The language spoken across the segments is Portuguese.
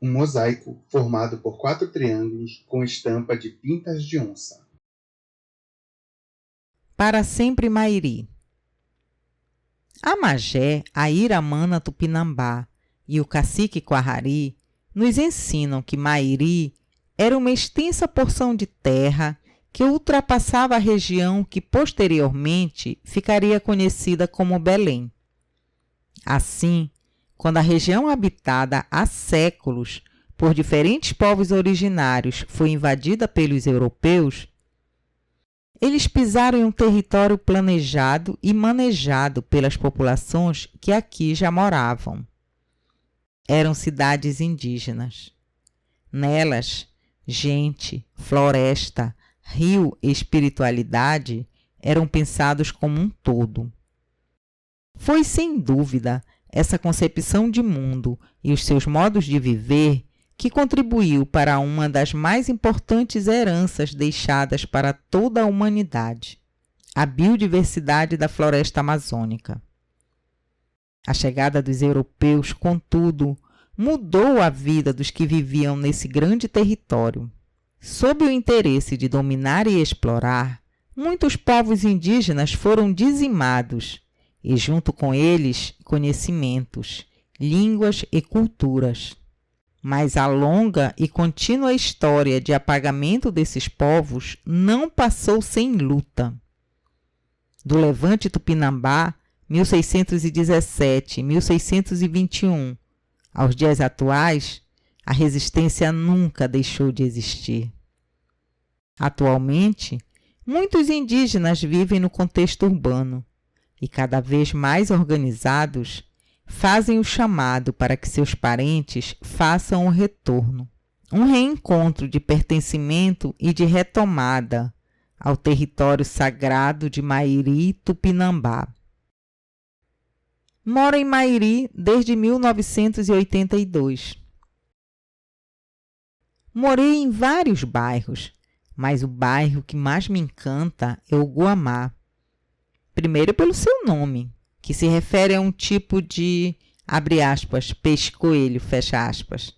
um mosaico formado por 4 triângulos com estampa de pintas de onça. Para sempre Mairi. A Magé, a Iramana Tupinambá e o cacique Quarrari nos ensinam que Mairi era uma extensa porção de terra que ultrapassava a região que posteriormente ficaria conhecida como Belém. Assim, quando a região habitada há séculos por diferentes povos originários foi invadida pelos europeus, eles pisaram em um território planejado e manejado pelas populações que aqui já moravam. Eram cidades indígenas. Nelas, gente, floresta, rio e espiritualidade eram pensados como um todo. Foi, sem dúvida, essa concepção de mundo e os seus modos de viver que contribuiu para uma das mais importantes heranças deixadas para toda a humanidade, a biodiversidade da floresta amazônica. A chegada dos europeus, contudo, mudou a vida dos que viviam nesse grande território. Sob o interesse de dominar e explorar, muitos povos indígenas foram dizimados e, junto com eles, conhecimentos, línguas e culturas. Mas a longa e contínua história de apagamento desses povos não passou sem luta. Do Levante Tupinambá, 1617-1621, aos dias atuais, a resistência nunca deixou de existir. Atualmente, muitos indígenas vivem no contexto urbano e, cada vez mais organizados, fazem o chamado para que seus parentes façam o retorno, um reencontro de pertencimento e de retomada ao território sagrado de Mairi Tupinambá. Moro em Mairi desde 1982. Morei em vários bairros, mas o bairro que mais me encanta é o Guamá. Primeiro pelo seu nome, que se refere a um tipo de, abre aspas, peixe-coelho, fecha aspas.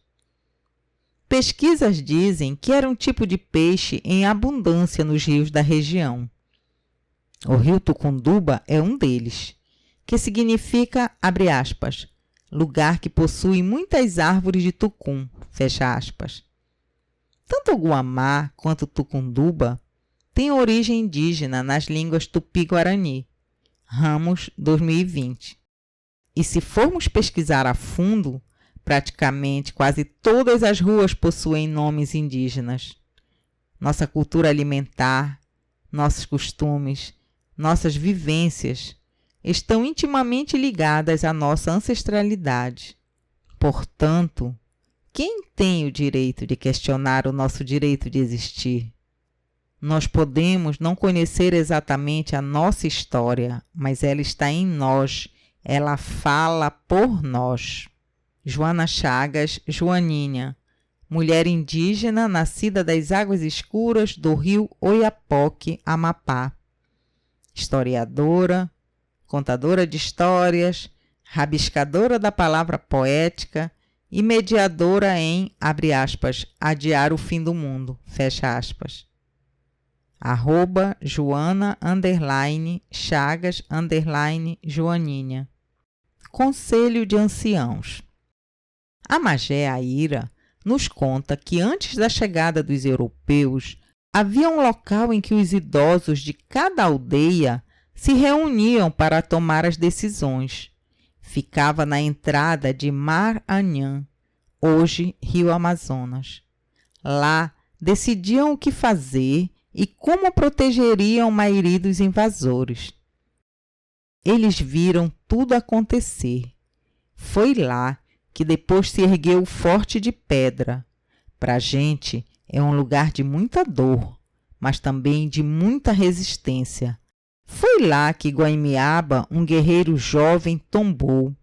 Pesquisas dizem que era um tipo de peixe em abundância nos rios da região. O rio Tucunduba é um deles, que significa, abre aspas, lugar que possui muitas árvores de tucum, fecha aspas. Tanto o Guamá quanto o Tucunduba têm origem indígena nas línguas tupi-guarani, Ramos 2020. E se formos pesquisar a fundo, praticamente quase todas as ruas possuem nomes indígenas. Nossa cultura alimentar, nossos costumes, nossas vivências estão intimamente ligadas à nossa ancestralidade. Portanto, quem tem o direito de questionar o nosso direito de existir? Nós podemos não conhecer exatamente a nossa história, mas ela está em nós, ela fala por nós. Joana Chagas, Joaninha, mulher indígena nascida das águas escuras do rio Oiapoque, Amapá. Historiadora, contadora de histórias, rabiscadora da palavra poética e mediadora em, abre aspas, adiar o fim do mundo, fecha aspas. @Joana _Chagas _Joaninha. Conselho de Anciãos. A Magé Aira nos conta que antes da chegada dos europeus, havia um local em que os idosos de cada aldeia se reuniam para tomar as decisões. Ficava na entrada de Mar Anhã, hoje Rio Amazonas. Lá decidiam o que fazer e como protegeriam Mairi dos invasores. Eles viram tudo acontecer. Foi lá que depois se ergueu o Forte de Pedra. Para a gente é um lugar de muita dor, mas também de muita resistência. Foi lá que Guaimiaba, um guerreiro jovem, tombou.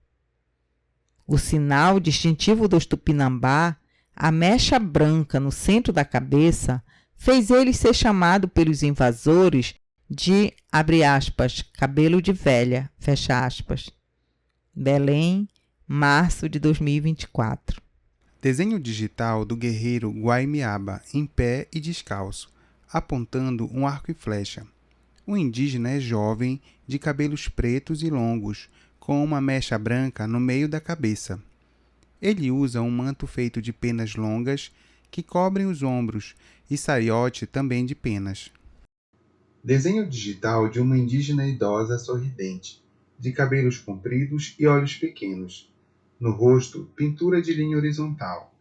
O sinal distintivo dos Tupinambá, a mecha branca no centro da cabeça, fez ele ser chamado pelos invasores de, abre aspas, cabelo de velha, fecha aspas. Belém, março de 2024. Desenho digital do guerreiro Guaimiaba, em pé e descalço, apontando um arco e flecha. O indígena é jovem, de cabelos pretos e longos, com uma mecha branca no meio da cabeça. Ele usa um manto feito de penas longas que cobrem os ombros e saiote também de penas. Desenho digital de uma indígena idosa sorridente, de cabelos compridos e olhos pequenos. No rosto, pintura de linha horizontal.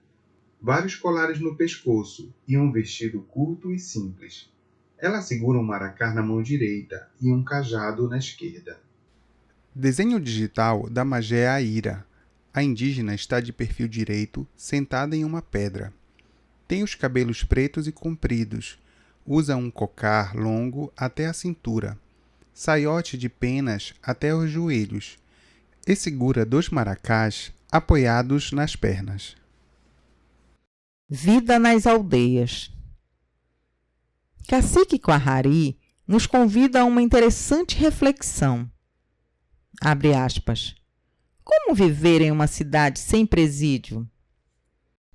Vários colares no pescoço e um vestido curto e simples. Ela segura um maracá na mão direita e um cajado na esquerda. Desenho digital da Magé Aira. A indígena está de perfil direito, sentada em uma pedra. Tem os cabelos pretos e compridos. Usa um cocar longo até a cintura. Saiote de penas até os joelhos. E segura 2 maracás apoiados nas pernas. Vida nas aldeias. Cacique Quarrari nos convida a uma interessante reflexão. Abre aspas. Como viver em uma cidade sem presídio?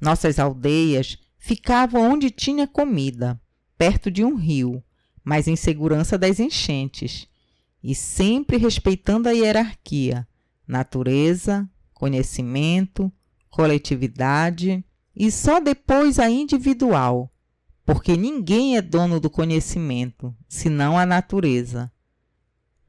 Nossas aldeias ficavam onde tinha comida, perto de um rio, mas em segurança das enchentes, e sempre respeitando a hierarquia, natureza, conhecimento, coletividade e só depois a individual, porque ninguém é dono do conhecimento, senão a natureza.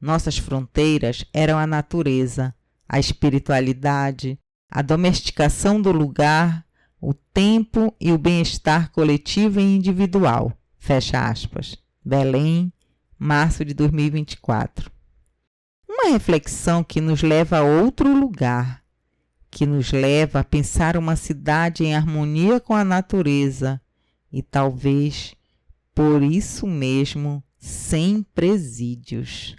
Nossas fronteiras eram a natureza, a espiritualidade, a domesticação do lugar, o tempo e o bem-estar coletivo e individual. Fecha aspas. Belém, março de 2024. Uma reflexão que nos leva a outro lugar, que nos leva a pensar uma cidade em harmonia com a natureza e talvez, por isso mesmo, sem presídios.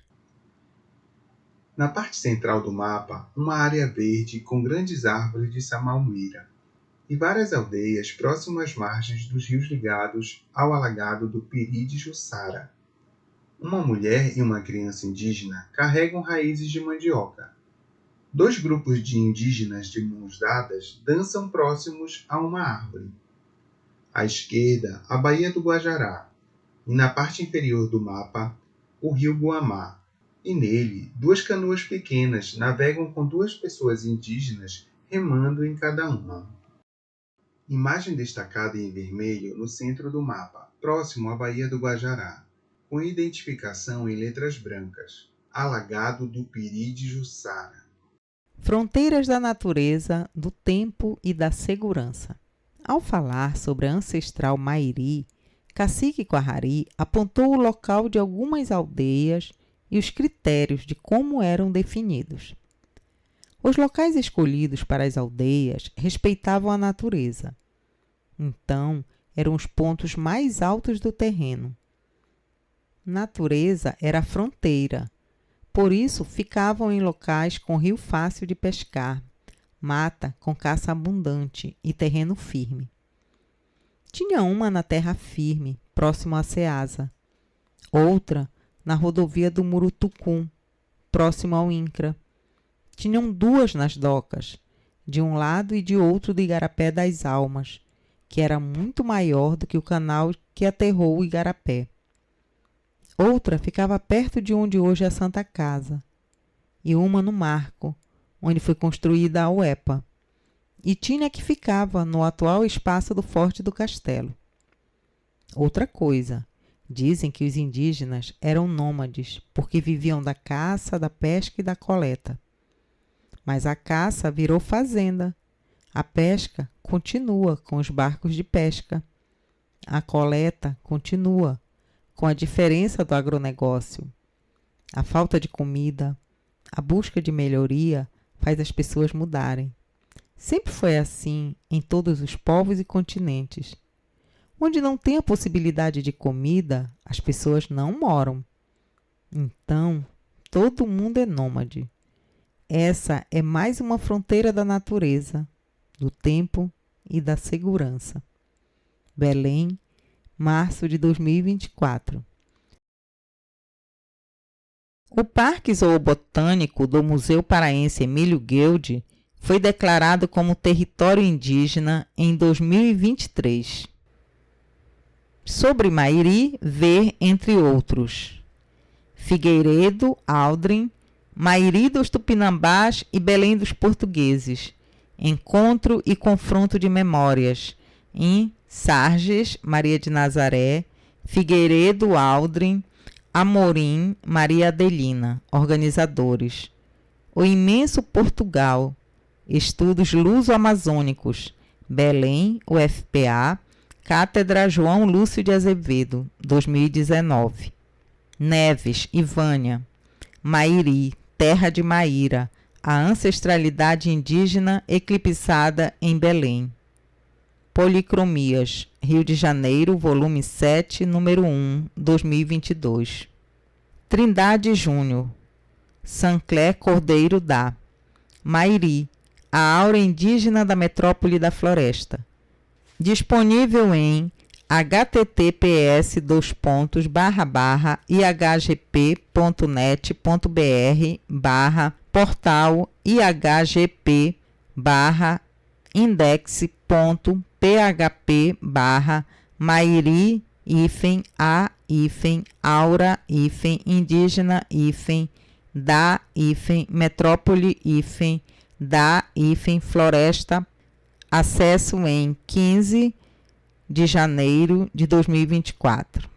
Na parte central do mapa, uma área verde com grandes árvores de samalmeira e várias aldeias próximas às margens dos rios ligados ao alagado do Piri de Jussara. Uma mulher e uma criança indígena carregam raízes de mandioca. 2 grupos de indígenas de mãos dadas dançam próximos a uma árvore. À esquerda, a Baía do Guajará, e na parte inferior do mapa, o rio Guamá. E nele, 2 canoas pequenas navegam com 2 pessoas indígenas remando em cada uma. Imagem destacada em vermelho no centro do mapa, próximo à Baía do Guajará, com identificação em letras brancas. Alagado do Piri de Jussara. Fronteiras da natureza, do tempo e da segurança. Ao falar sobre a ancestral Mairi, Cacique Quarrari apontou o local de algumas aldeias e os critérios de como eram definidos. Os locais escolhidos para as aldeias respeitavam a natureza. Então, eram os pontos mais altos do terreno. Natureza era a fronteira, por isso ficavam em locais com rio fácil de pescar, mata com caça abundante e terreno firme. Tinha uma na terra firme, próximo a Ceasa, outra na rodovia do Murutucum, próximo ao INCRA. Tinham 2 nas docas, de um lado e de outro do Igarapé das Almas, que era muito maior do que o canal que aterrou o Igarapé. Outra ficava perto de onde hoje é a Santa Casa, e uma no Marco, onde foi construída a UEPA, e tinha que ficava no atual espaço do Forte do Castelo. Outra coisa, dizem que os indígenas eram nômades, porque viviam da caça, da pesca e da coleta. Mas a caça virou fazenda. A pesca continua com os barcos de pesca. A coleta continua, com a diferença do agronegócio. A falta de comida, a busca de melhoria faz as pessoas mudarem. Sempre foi assim em todos os povos e continentes. Onde não tem a possibilidade de comida, as pessoas não moram. Então, todo mundo é nômade. Essa é mais uma fronteira da natureza, do tempo e da segurança. Belém, março de 2024. O Parque Zoobotânico do Museu Paraense Emílio Gueldi foi declarado como território indígena em 2023. Sobre Mairi, ver, entre outros, Figueiredo, Aldrin, Mairi dos Tupinambás e Belém dos Portugueses, Encontro e Confronto de Memórias, em Sarges, Maria de Nazaré, Figueiredo, Aldrin, Amorim, Maria Adelina, organizadores. O Imenso Portugal, Estudos Luso-Amazônicos, Belém, UFPA, Cátedra João Lúcio de Azevedo, 2019. Neves, Ivânia, Mairi, Terra de Maíra, a ancestralidade indígena eclipsada em Belém. Policromias, Rio de Janeiro, volume 7, número 1, 2022. Trindade Júnior, Sancler Cordeiro da Mairi, a aura indígena da metrópole da floresta. Disponível em https://ihgp.net.br/portal ihgp/mairi-aura-aura-metrópole-da-floresta. Acesso em 15 de janeiro de 2024.